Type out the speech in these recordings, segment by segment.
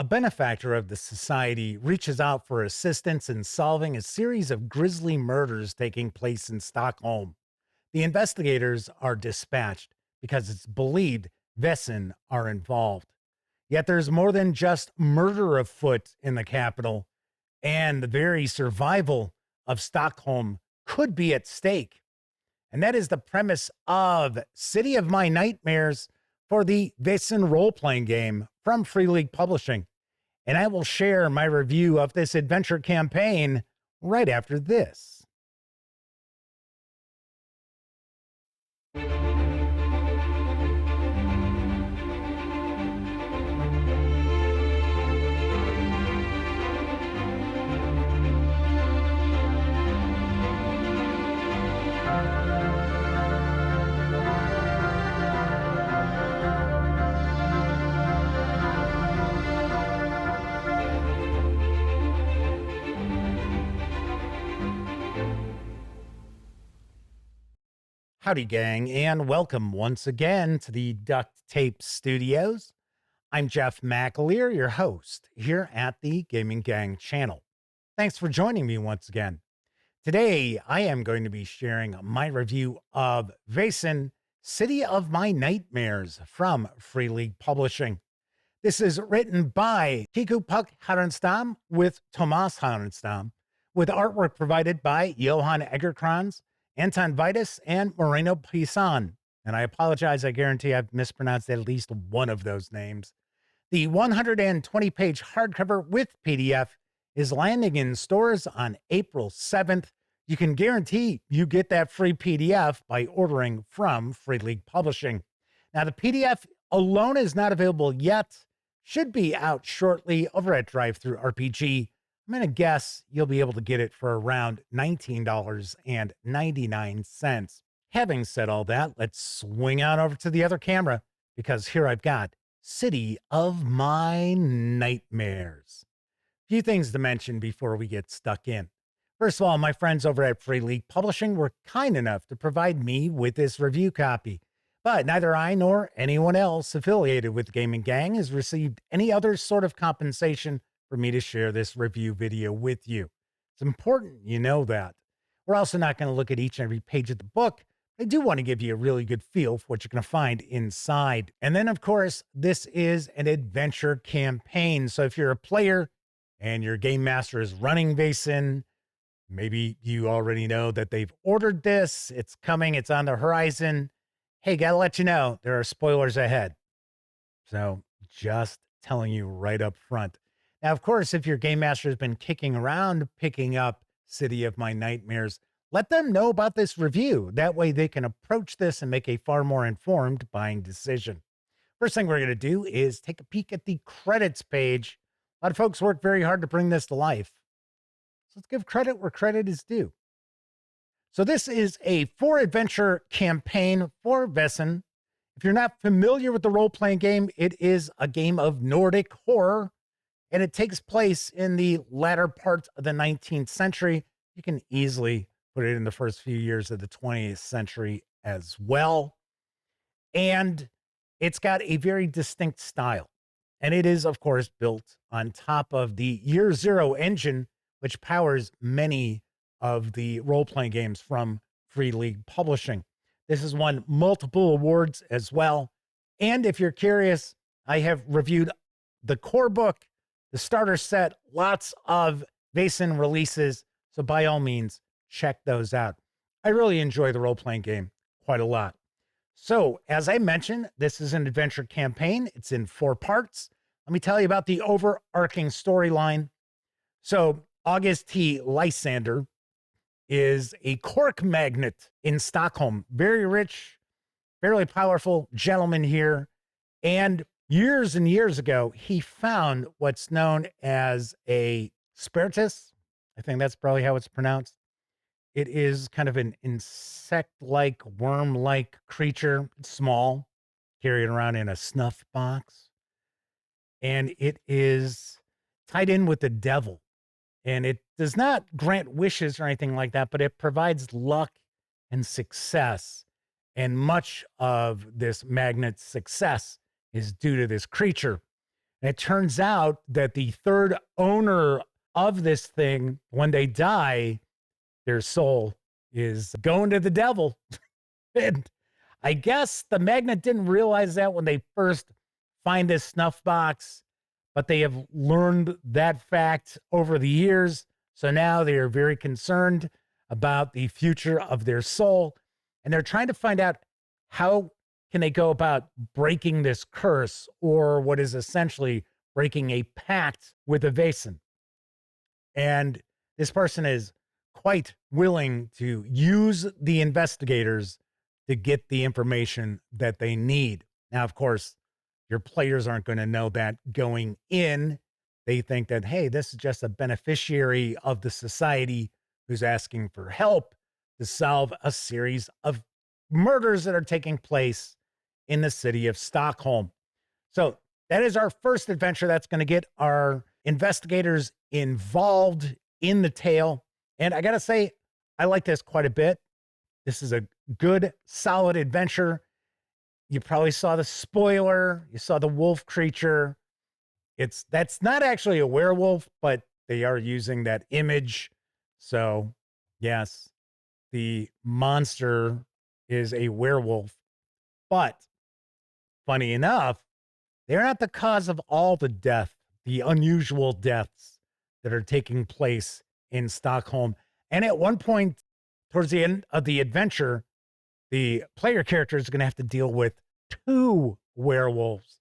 A benefactor of the society reaches out for assistance in solving a series of grisly murders taking place in Stockholm. The investigators are dispatched because it's believed Vaesen are involved. Yet there's more than just murder afoot in the capital, and the very survival of Stockholm could be at stake. And that is the premise of City of My Nightmares for the Vaesen role-playing game from Free League Publishing. And I will share my review of this adventure campaign right after this. Howdy, gang, and welcome once again to the Duct Tape Studios. I'm Jeff McAleer, your host here at the Gaming Gang channel. Thanks for joining me once again. Today, I am going to be sharing my review of Vaesen, City of My Nightmares from Free League Publishing. This is written by Kiku Puck Harenstam with Thomas Harenstam, with artwork provided by Johan Egerkrans, Anton Vitus, and Moreno Pisan. And I apologize, I guarantee I've mispronounced at least one of those names. The 120-page hardcover with PDF is landing in stores on April 7th. You can guarantee you get that free PDF by ordering from Free League Publishing. Now, the PDF alone is not available yet. Should be out shortly over at DriveThruRPG. I'm going to guess you'll be able to get it for around $19.99. Having said all that, let's swing on over to the other camera because here I've got City of My Nightmares. A few things to mention before we get stuck in. First of all, my friends over at Free League Publishing were kind enough to provide me with this review copy, but neither I nor anyone else affiliated with Gaming Gang has received any other sort of compensation for me to share this review video with you. It's important you know that. We're also not going to look at each and every page of the book. I do want to give you a really good feel for what you're going to find inside. And then, of course, this is an adventure campaign. So if you're a player and your game master is running Vaesen, maybe you already know that they've ordered this. It's coming. It's on the horizon. Hey, got to let you know, there are spoilers ahead. So just telling you right up front. Now, of course, if your game master has been kicking around picking up City of My Nightmares, let them know about this review. That way they can approach this and make a far more informed buying decision. First thing we're going to do is take a peek at the credits page. A lot of folks worked very hard to bring this to life. So let's give credit where credit is due. So this is a 4-adventure campaign for Vaesen. If you're not familiar with the role-playing game, it is a game of Nordic horror, and it takes place in the latter part of the 19th century. You can easily put it in the first few years of the 20th century as well. And it's got a very distinct style. And it is, of course, built on top of the Year Zero engine, which powers many of the role-playing games from Free League Publishing. This has won multiple awards as well. And if you're curious, I have reviewed the core book, the starter set, lots of Vaesen releases. So by all means, check those out. I really enjoy the role-playing game quite a lot. So as I mentioned, this is an adventure campaign. It's in 4 parts. Let me tell you about the overarching storyline. So August T. Lysander is a cork magnate in Stockholm. Very rich, fairly powerful gentleman here. And years and years ago, he found what's known as a spiritus. I think that's probably how it's pronounced. It is kind of an insect-like, worm-like creature. It's small, carried around in a snuff box. And it is tied in with the devil. And it does not grant wishes or anything like that, but it provides luck and success. And much of this magnet's success is due to this creature. And it turns out that the third owner of this thing, when they die, their soul is going to the devil. And I guess the magnet didn't realize that when they first find this snuff box, but they have learned that fact over the years. So now they are very concerned about the future of their soul. And they're trying to find out how can they go about breaking this curse, or what is essentially breaking a pact with a Vaesen. And this person is quite willing to use the investigators to get the information that they need. Now, of course, your players aren't going to know that going in. They think that, hey, this is just a beneficiary of the society who's asking for help to solve a series of murders that are taking place in the city of Stockholm. So that is our first adventure. That's going to get our investigators involved in the tale. And I got to say, I like this quite a bit. This is a good, solid adventure. You probably saw the spoiler. You saw the wolf creature. That's not actually a werewolf, but they are using that image. So yes, the monster is a werewolf, but funny enough, they're not the cause of all the death, the unusual deaths that are taking place in Stockholm. And at one point, towards the end of the adventure, the player character is going to have to deal with 2 werewolves.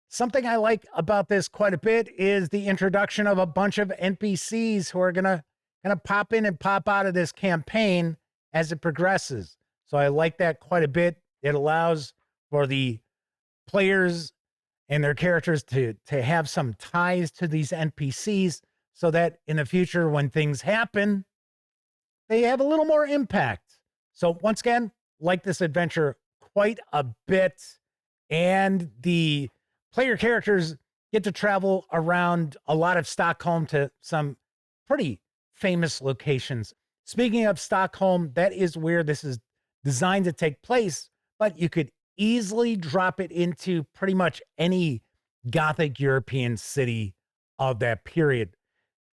Something I like about this quite a bit is the introduction of a bunch of NPCs who are going to kind of pop in and pop out of this campaign as it progresses. So I like that quite a bit. It allows for the players and their characters to have some ties to these NPCs, so that in the future, when things happen, they have a little more impact. So once again, like this adventure quite a bit. And the player characters get to travel around a lot of Stockholm to some pretty famous locations. Speaking of Stockholm, that is where this is designed to take place, but you could easily drop it into pretty much any Gothic European city of that period.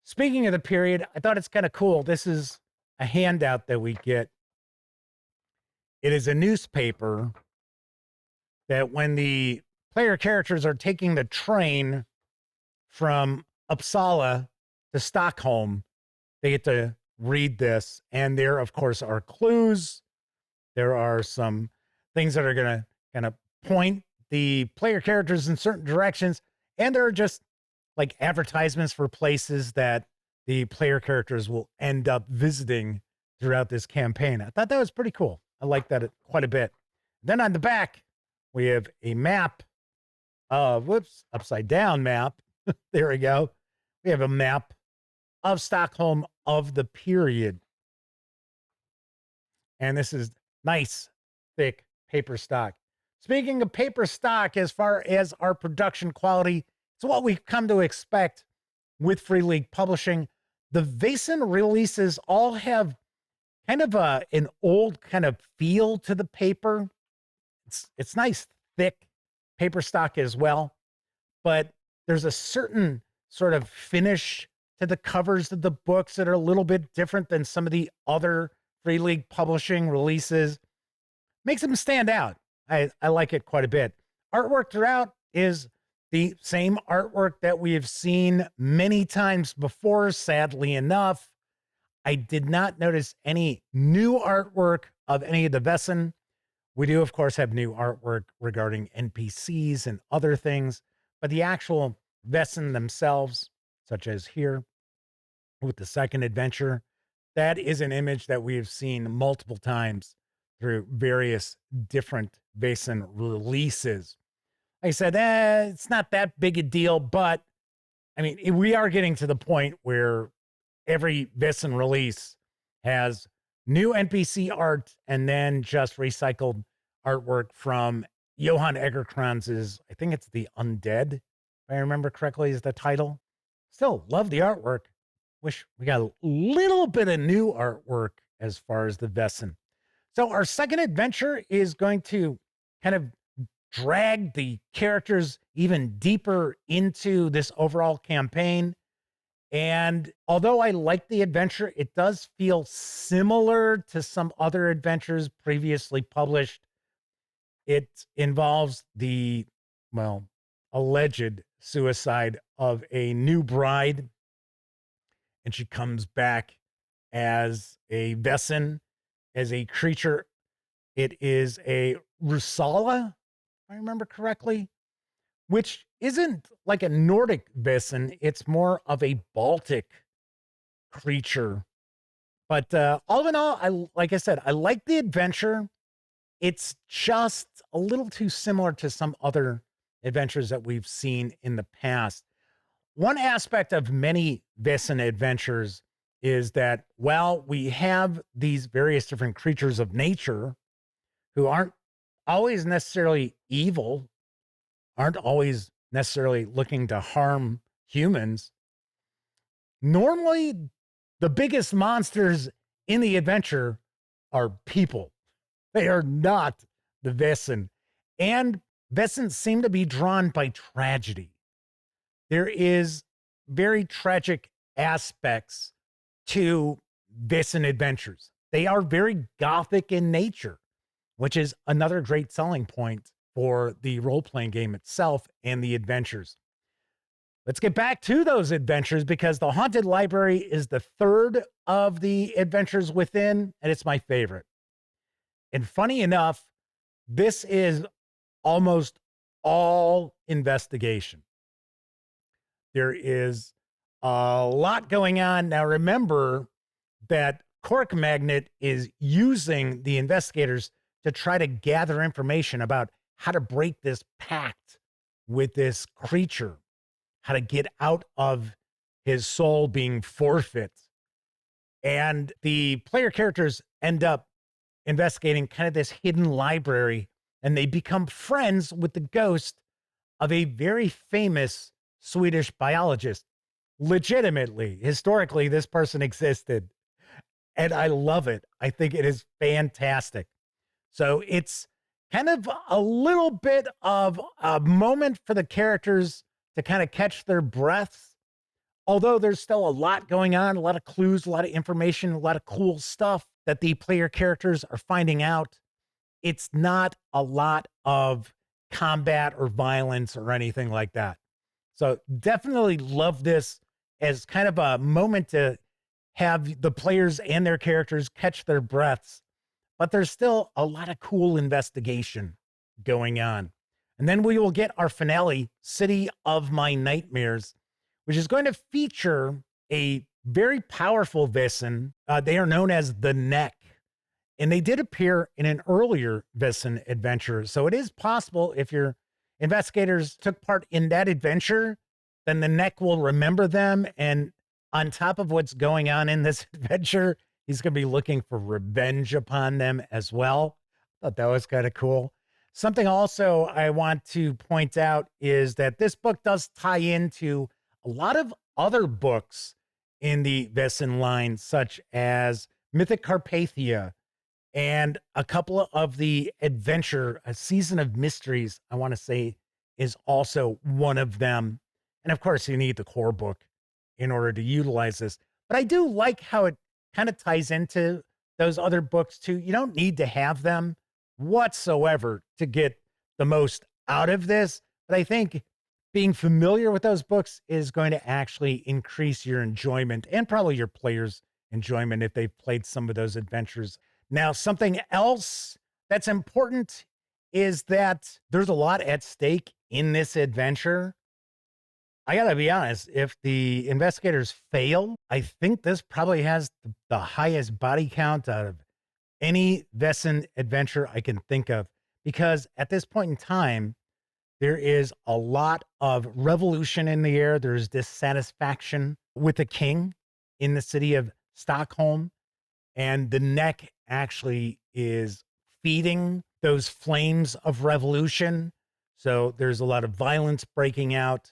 Speaking of the period, I thought it's kind of cool. This is a handout that we get. It is a newspaper that when the player characters are taking the train from Uppsala to Stockholm, they get to read this. And there, of course, are clues. There are some things that are going to kind of point the player characters in certain directions. And there are just like advertisements for places that the player characters will end up visiting throughout this campaign. I thought that was pretty cool. I like that quite a bit. Then on the back, we have a map of, upside down map. There we go. We have a map of Stockholm of the period. And this is nice, thick paper stock. Speaking of paper stock, as far as our production quality, it's what we've come to expect with Free League Publishing. The Vaesen releases all have kind of an old kind of feel to the paper. It's nice, thick paper stock as well, but there's a certain sort of finish to the covers of the books that are a little bit different than some of the other Free League Publishing releases. Makes them stand out. I like it quite a bit. Artwork throughout is the same artwork that we have seen many times before, sadly enough. I did not notice any new artwork of any of the Vaesen. We do, of course, have new artwork regarding NPCs and other things, but the actual Vaesen themselves, such as here with the second adventure, that is an image that we have seen multiple times through various different Vaesen releases. Like I said, it's not that big a deal, but I mean, we are getting to the point where every Vaesen release has new NPC art and then just recycled artwork from Johan Egerkranz's, I think it's The Undead, if I remember correctly, is the title. Still love the artwork. Wish we got a little bit of new artwork as far as the Vaesen. So our second adventure is going to kind of dragged the characters even deeper into this overall campaign. And although I like the adventure, it does feel similar to some other adventures previously published. It involves the, well, alleged suicide of a new bride, and she comes back as a Vaesen, as a creature. It is a Rusala, if I remember correctly, which isn't like a Nordic Vaesen. It's more of a Baltic creature. But all in all, like I said, I like the adventure. It's just a little too similar to some other adventures that we've seen in the past. One aspect of many Vaesen adventures is that while we have these various different creatures of nature who aren't always necessarily evil, aren't always necessarily looking to harm humans, normally the biggest monsters in the adventure are people. They are not the Vaesen. And Vaesen seem to be drawn by tragedy. There is very tragic aspects to Vaesen adventures. They are very gothic in nature, which is another great selling point for the role-playing game itself and the adventures. Let's get back to those adventures, because the Haunted Library is the third of the adventures within, and it's my favorite. And funny enough, this is almost all investigation. There is a lot going on. Now, remember that Cork Magnet is using the investigators to try to gather information about how to break this pact with this creature, how to get out of his soul being forfeit. And the player characters end up investigating kind of this hidden library, and they become friends with the ghost of a very famous Swedish biologist. Legitimately, historically, this person existed, and I love it. I think it is fantastic. So it's kind of a little bit of a moment for the characters to kind of catch their breaths. Although there's still a lot going on, a lot of clues, a lot of information, a lot of cool stuff that the player characters are finding out. It's not a lot of combat or violence or anything like that. So definitely love this as kind of a moment to have the players and their characters catch their breaths. But there's still a lot of cool investigation going on. And then we will get our finale, City of My Nightmares, which is going to feature a very powerful Vaesen. They are known as the Neck, and they did appear in an earlier Vaesen adventure. So it is possible if your investigators took part in that adventure, then the Neck will remember them. And on top of what's going on in this adventure, he's going to be looking for revenge upon them as well. Thought that was kind of cool. Something also I want to point out is that this book does tie into a lot of other books in the Vaesen line, such as Mythic Carpathia and a couple of the adventure, A Season of Mysteries, I want to say, is also one of them. And of course, you need the core book in order to utilize this. But I do like how it kind of ties into those other books too. You don't need to have them whatsoever to get the most out of this. But I think being familiar with those books is going to actually increase your enjoyment and probably your players' enjoyment if they've played some of those adventures. Now, something else that's important is that there's a lot at stake in this adventure. I gotta be honest, if the investigators fail, I think this probably has the highest body count out of any Vaesen adventure I can think of, because at this point in time, there is a lot of revolution in the air. There's dissatisfaction with the king in the city of Stockholm, and the Neck actually is feeding those flames of revolution. So there's a lot of violence breaking out.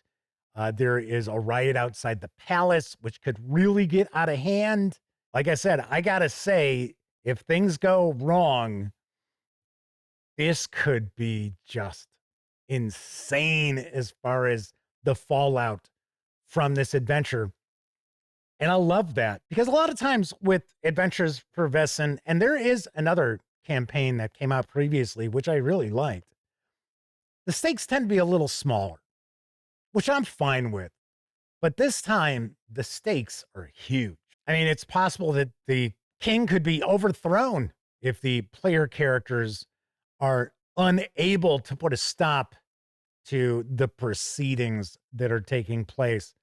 There is a riot outside the palace, which could really get out of hand. Like I said, I gotta say, if things go wrong, this could be just insane as far as the fallout from this adventure. And I love that because a lot of times with adventures for Vaesen, and there is another campaign that came out previously, which I really liked, the stakes tend to be a little smaller, which I'm fine with. But this time, the stakes are huge. I mean, it's possible that the king could be overthrown if the player characters are unable to put a stop to the proceedings that are taking place.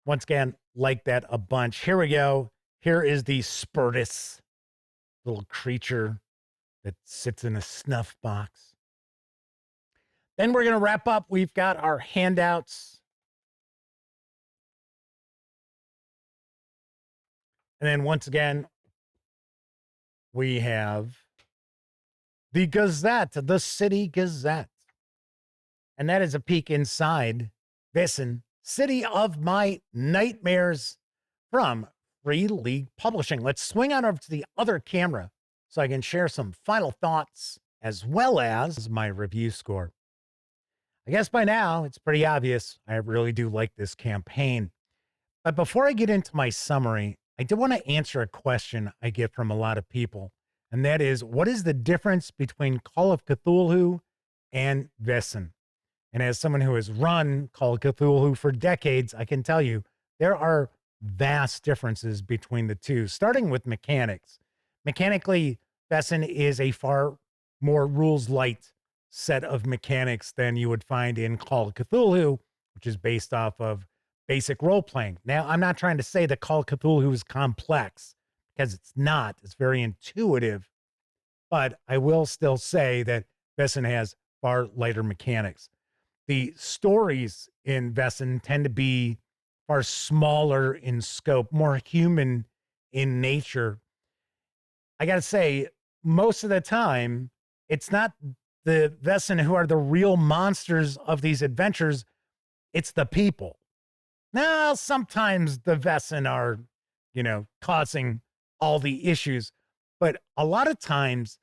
Once again, like that a bunch. Here we go. Here is the Spurtus, little creature that sits in a snuff box. Then we're going to wrap up. We've got our handouts. And then once again, we have the Gazette, the City Gazette. And that is a peek inside Vaesen, City of My Nightmares from Free League Publishing. Let's swing on over to the other camera so I can share some final thoughts as well as my review score. I guess by now it's pretty obvious I really do like this campaign. But before I get into my summary, I do want to answer a question I get from a lot of people. And that is, what is the difference between Call of Cthulhu and Vaesen? And as someone who has run Call of Cthulhu for decades, I can tell you there are vast differences between the two, starting with mechanics. Mechanically, Vaesen is a far more rules-light set of mechanics than you would find in Call of Cthulhu, which is based off of basic role-playing. Now, I'm not trying to say that Call of Cthulhu is complex, because it's not. It's very intuitive. But I will still say that Vaesen has far lighter mechanics. The stories in Vaesen tend to be far smaller in scope, more human in nature. I got to say, most of the time, it's not the Vaesen who are the real monsters of these adventures. It's the people. Now, sometimes the Vaesen are, causing all the issues. But a lot of times,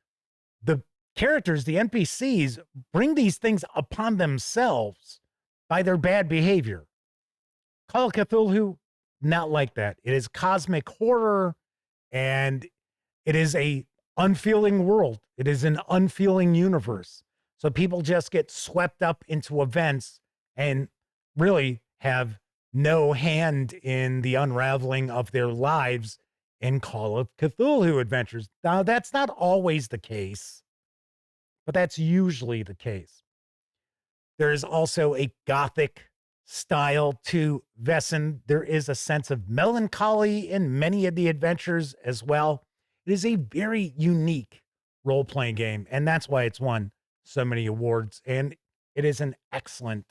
the characters, the NPCs, bring these things upon themselves by their bad behavior. Call of Cthulhu, not like that. It is cosmic horror, and it is a unfeeling world. It is an unfeeling universe. So people just get swept up into events and really have no hand in the unraveling of their lives in Call of Cthulhu adventures. Now, that's not always the case, but that's usually the case. There is also a gothic style to Vaesen. There is a sense of melancholy in many of the adventures as well. It is a very unique role-playing game, and that's why it's won so many awards. And it is an excellent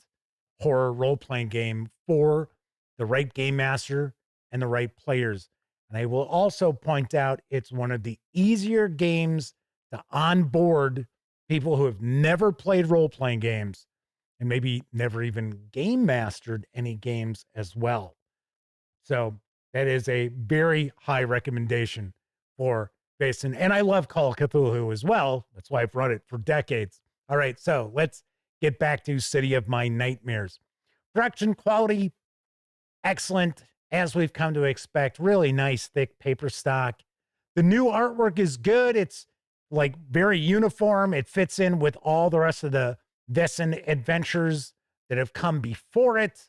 horror role-playing game for the right game master and the right players. And I will also point out it's one of the easier games to onboard people who have never played role-playing games and maybe never even game mastered any games as well. So that is a very high recommendation for Vaesen. And I love Call of Cthulhu as well. That's why I've run it for decades. All right, so let's get back to City of My Nightmares. Production quality, excellent, as we've come to expect. Really nice, thick paper stock. The new artwork is good. It's like very uniform. It fits in with all the rest of the Vaesen adventures that have come before it.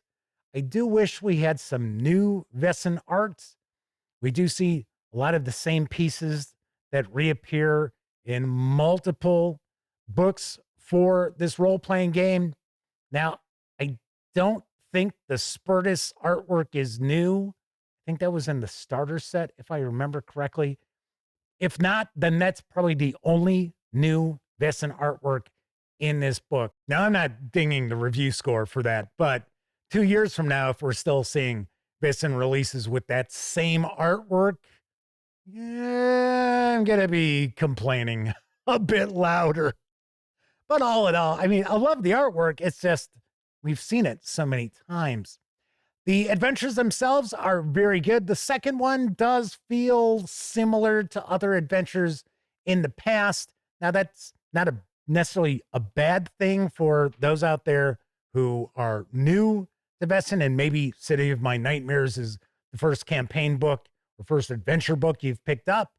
I do wish we had some new Vaesen art. We do see a lot of the same pieces that reappear in multiple books for this role-playing game. Now, I don't think the Spurtus artwork is new. I think that was in the starter set, if I remember correctly. If not, then that's probably the only new Vaesen artwork in this book. Now, I'm not dinging the review score for that, but 2 years from now, if we're still seeing Vaesen releases with that same artwork, yeah, I'm going to be complaining a bit louder. But all in all, I mean, I love the artwork. It's just, we've seen it so many times. The adventures themselves are very good. The second one does feel similar to other adventures in the past. Now, that's not a necessarily a bad thing for those out there who are new to Vaesen, and maybe City of My Nightmares is the first campaign book or first adventure book you've picked up.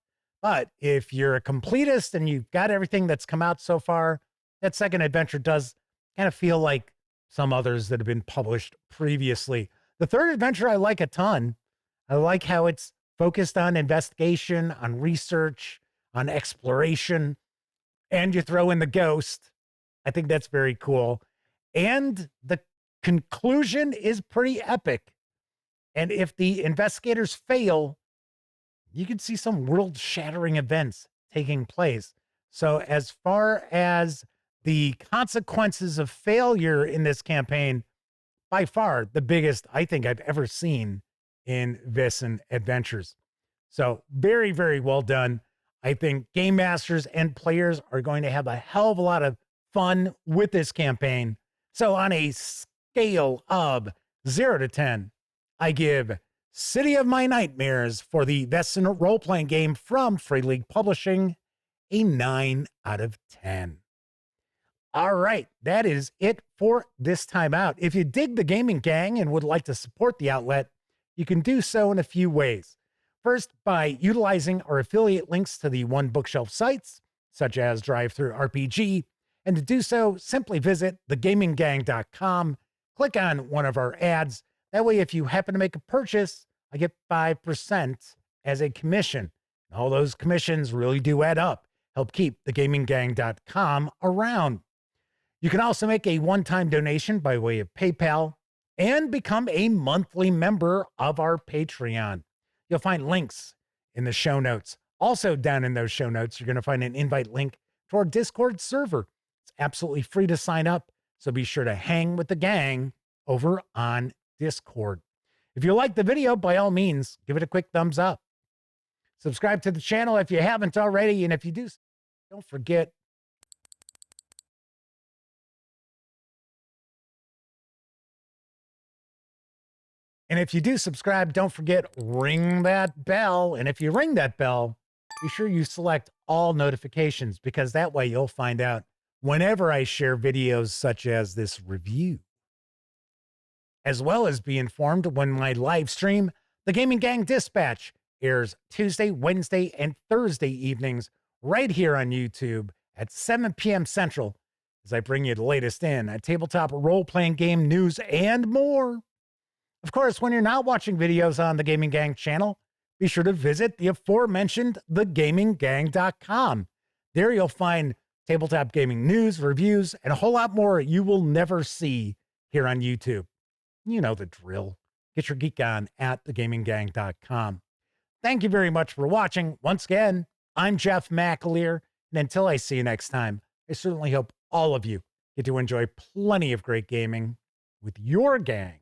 But if you're a completist and you've got everything that's come out so far, that second adventure does kind of feel like some others that have been published previously. The third adventure I like a ton. I like how it's focused on investigation, on research, on exploration, and you throw in the ghost. I think that's very cool. And the conclusion is pretty epic. And if the investigators fail, you can see some world-shattering events taking place. So as far as the consequences of failure in this campaign, by far the biggest I think I've ever seen in Vaesen Adventures. So very, very well done. I think game masters and players are going to have a hell of a lot of fun with this campaign. So on a scale of 0 to 10, I give City of My Nightmares for the Vaesen role-playing game from Free League Publishing a 9 out of 10. All right, that is it for this time out. If you dig the Gaming Gang and would like to support the outlet, you can do so in a few ways. First, by utilizing our affiliate links to the One Bookshelf sites, such as DriveThruRPG, and to do so, simply visit thegaminggang.com, click on one of our ads. That way, if you happen to make a purchase, I get 5% as a commission. All those commissions really do add up, help keep thegaminggang.com around. You can also make a one-time donation by way of PayPal and become a monthly member of our Patreon. You'll find links in the show notes. Also down in those show notes, you're going to find an invite link to our Discord server. It's absolutely free to sign up, so be sure to hang with the gang over on Discord. If you like the video, by all means, give it a quick thumbs up. Subscribe to the channel if you haven't already, and if you do, don't forget subscribe, don't forget, ring that bell. And if you ring that bell, be sure you select all notifications, because that way you'll find out whenever I share videos such as this review, as well as be informed when my live stream, The Gaming Gang Dispatch, airs Tuesday, Wednesday, and Thursday evenings right here on YouTube at 7 p.m. Central, as I bring you the latest in tabletop role-playing game news and more. Of course, when you're not watching videos on the Gaming Gang channel, be sure to visit the aforementioned thegaminggang.com. There you'll find tabletop gaming news, reviews, and a whole lot more you will never see here on YouTube. You know the drill. Get your geek on at thegaminggang.com. Thank you very much for watching. Once again, I'm Jeff McAleer, and until I see you next time, I certainly hope all of you get to enjoy plenty of great gaming with your gang.